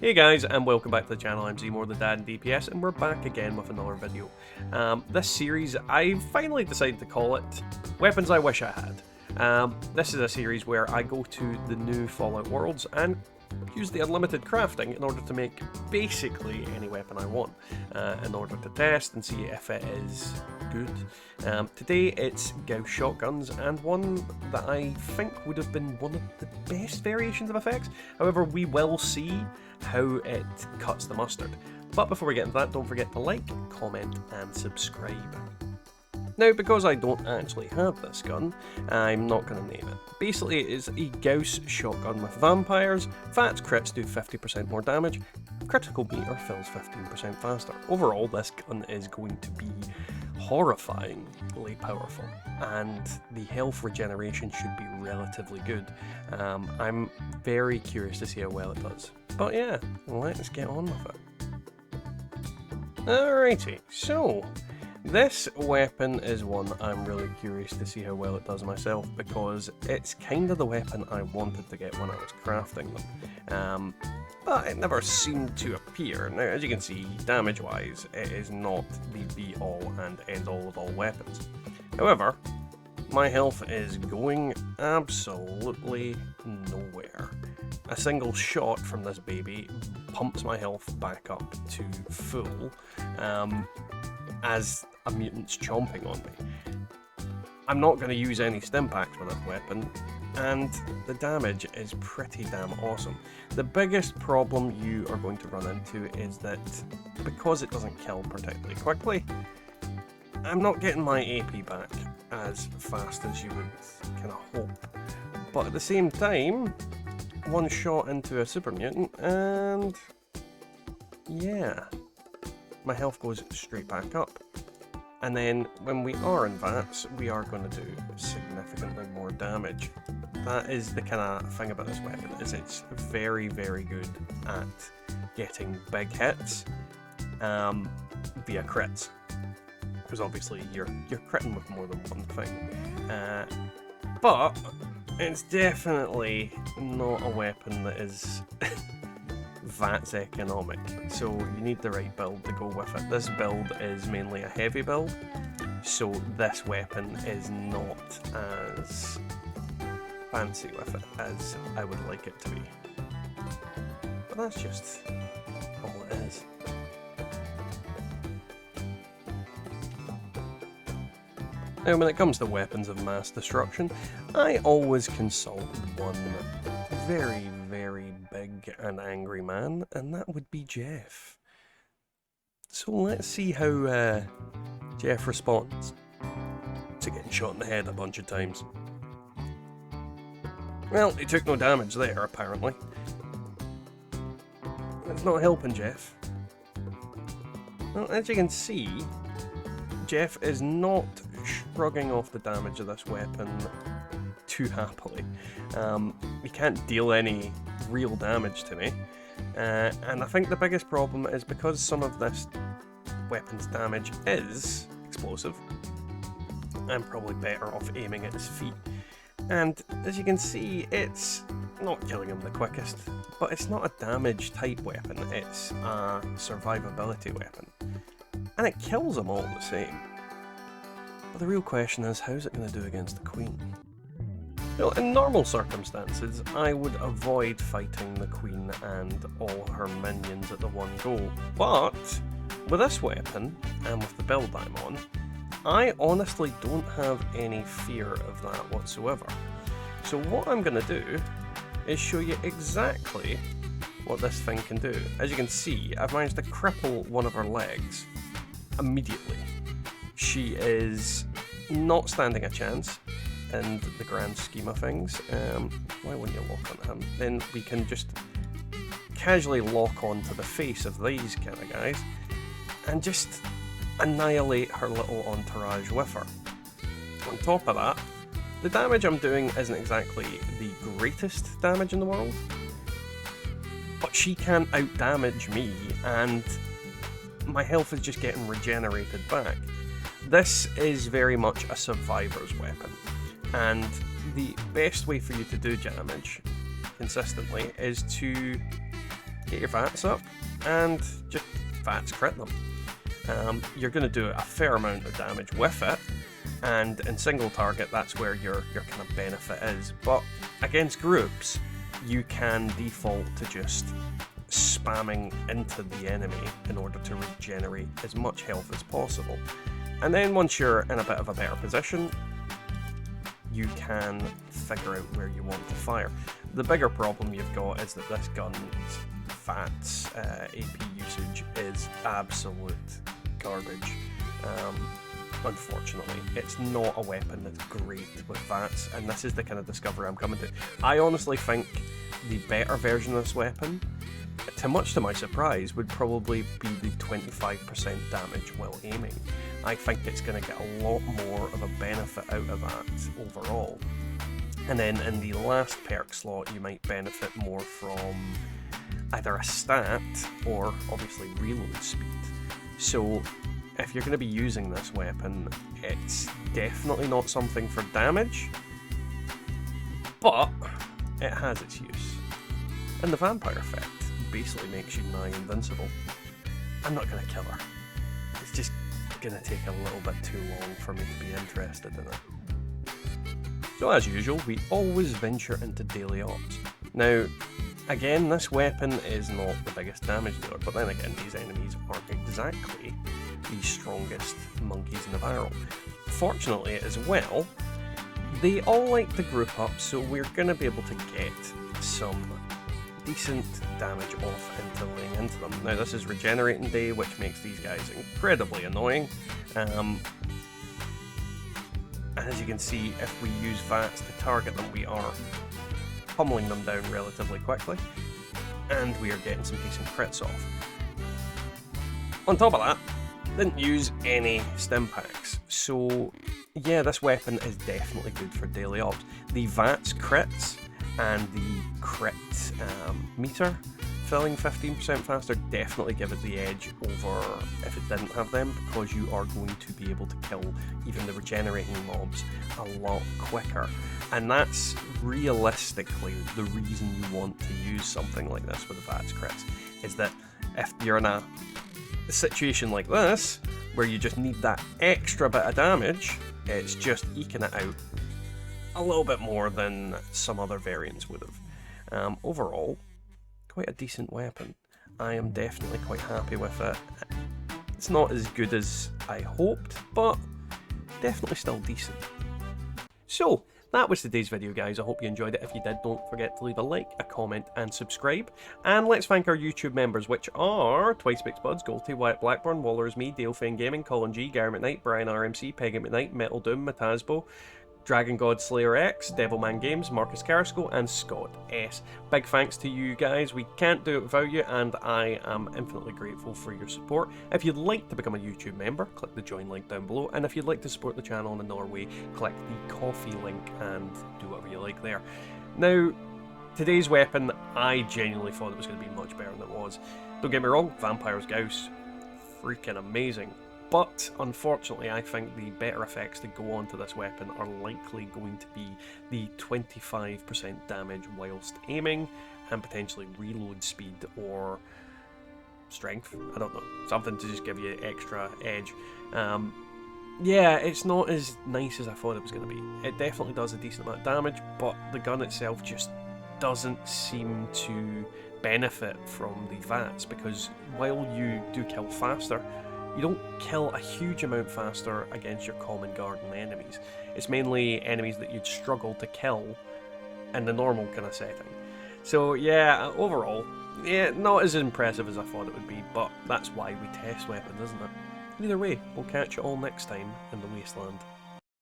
Hey guys, and welcome back to the channel. I'm Zmore the Dad in DPS, and we're back again with another video. This series, I finally decided to call it Weapons I Wish I Had. This is a series where I go to the new Fallout worlds and use the unlimited crafting in order to make basically any weapon I want, in order to test and see if it is good. Today it's Gauss shotguns, and one that I think would have been one of the best variations of effects. However, we will see how it cuts the mustard. But before we get into that, don't forget to like, comment and subscribe. Now, because I don't actually have this gun, I'm not going to name it. Basically, it is a Gauss shotgun with vampires. Fats crits do 50% more damage. Critical meter fills 15% faster. Overall, this gun is going to be horrifyingly powerful, and the health regeneration should be relatively good. I'm very curious to see how well it does. But yeah, let's get on with it. Alrighty, so this weapon is one I'm really curious to see how well it does myself, because it's kind of the weapon I wanted to get when I was crafting them. But it never seemed to appear. Now, as you can see, damage-wise, it is not the be-all and end-all of all weapons. However, my health is going absolutely nowhere. A single shot from this baby pumps my health back up to full, as a mutant's chomping on me. I'm not going to use any stim packs with this weapon, and the damage is pretty damn awesome. The biggest problem you are going to run into is that because it doesn't kill particularly quickly, I'm not getting my AP back as fast as you would kind of hope. But at the same time, one shot into a super mutant and yeah, my health goes straight back up. And then when we are in VATS, we are going to do significantly more damage. That is the kind of thing about this weapon, is it's very, very good at getting big hits via crits. Because obviously you're critting with more than one thing. But it's definitely not a weapon that is VATS economic, so you need the right build to go with it. This build is mainly a heavy build, so this weapon is not as fancy with it as I would like it to be. But that's just all it is. Now, when it comes to weapons of mass destruction, I always consult one very, very big and angry man, and that would be Jeff. So let's see how Jeff responds to getting shot in the head a bunch of times. Well, he took no damage there, apparently. It's not helping Jeff. Well, as you can see, Jeff is not shrugging off the damage of this weapon too happily. He can't deal any real damage to me, and I think the biggest problem is because some of this weapon's damage is explosive, I'm probably better off aiming at his feet. And as you can see, it's not killing him the quickest, but it's not a damage type weapon, it's a survivability weapon, and it kills him all the same. But the real question is, how's it going to do against the Queen? Well, in normal circumstances, I would avoid fighting the Queen and all her minions at the one go. But with this weapon, and with the build I'm on, I honestly don't have any fear of that whatsoever. So what I'm going to do is show you exactly what this thing can do. As you can see, I've managed to cripple one of her legs immediately. She is not standing a chance in the grand scheme of things. Why wouldn't you lock onto him? Then we can just casually lock onto the face of these kind of guys and just annihilate her little entourage with her. On top of that, the damage I'm doing isn't exactly the greatest damage in the world, but she can't out-damage me, and my health is just getting regenerated back. This is very much a survivor's weapon, and the best way for you to do damage consistently is to get your VATS up, and just VATS crit them. You're going to do a fair amount of damage with it, and in single target, that's where your kind of benefit is. But against groups, you can default to just spamming into the enemy in order to regenerate as much health as possible. And then once you're in a bit of a better position, you can figure out where you want to fire. The bigger problem you've got is that this gun's VATS AP usage is absolute garbage. Unfortunately, it's not a weapon that's great with VATS, and this is the kind of discovery I'm coming to. I honestly think the better version of this weapon, much to my surprise, would probably be the 25% damage while aiming. I think it's going to get a lot more of a benefit out of that overall. And then in the last perk slot, you might benefit more from either a stat or obviously reload speed. So if you're going to be using this weapon, it's definitely not something for damage, but it has its use. And the vampire effect basically makes you nigh invincible. I'm not going to kill her. It's just going to take a little bit too long for me to be interested in it. So as usual, we always venture into daily ops. Now, again, this weapon is not the biggest damage dealer, but then again, these enemies aren't exactly the strongest monkeys in the barrel. Fortunately as well, they all like to group up, so we're going to be able to get some decent damage off into laying into them. Now this is regenerating day, which makes these guys incredibly annoying. And as you can see, if we use VATS to target them, we are pummeling them down relatively quickly, and we are getting some decent crits off. On top of that, didn't use any stim packs, so yeah, this weapon is definitely good for daily ops. The VATS crits and the crit meter filling 15% faster definitely give it the edge over if it didn't have them, because you are going to be able to kill even the regenerating mobs a lot quicker. And that's realistically the reason you want to use something like this with the VATS crits, is that if you're in a situation like this, where you just need that extra bit of damage, it's just eking it out a little bit more than some other variants would have. Overall, quite a decent weapon. I am definitely quite happy with it. It's not as good as I hoped, but definitely still decent. So, that was today's video, guys. I hope you enjoyed it. If you did, don't forget to leave a like, a comment, and subscribe. And let's thank our YouTube members, which are Twice Bix Buds, Golty, Wyatt Blackburn, Wallers, me, Dale Fane Gaming, Colin G, Gary McKnight, Brian RMC, Peggy McKnight, Metal Doom, Matasbo, Dragon God Slayer X, Devilman Games, Marcus Carrasco, and Scott S. Big thanks to you guys. We can't do it without you, and I am infinitely grateful for your support. If you'd like to become a YouTube member, click the join link down below, and if you'd like to support the channel in another way, click the coffee link and do whatever you like there. Now, today's weapon, I genuinely thought it was going to be much better than it was. Don't get me wrong, Vampire AP Gauss, freaking amazing. But unfortunately, I think the better effects that go onto this weapon are likely going to be the 25% damage whilst aiming, and potentially reload speed or strength. I don't know, something to just give you extra edge. Yeah, it's not as nice as I thought it was going to be. It definitely does a decent amount of damage, but the gun itself just doesn't seem to benefit from the VATS, because while you do kill faster, you don't kill a huge amount faster against your common garden enemies. It's mainly enemies that you'd struggle to kill in the normal kind of setting. So yeah, overall, yeah, not as impressive as I thought it would be, but that's why we test weapons, isn't it? Either way, we'll catch you all next time in the Wasteland.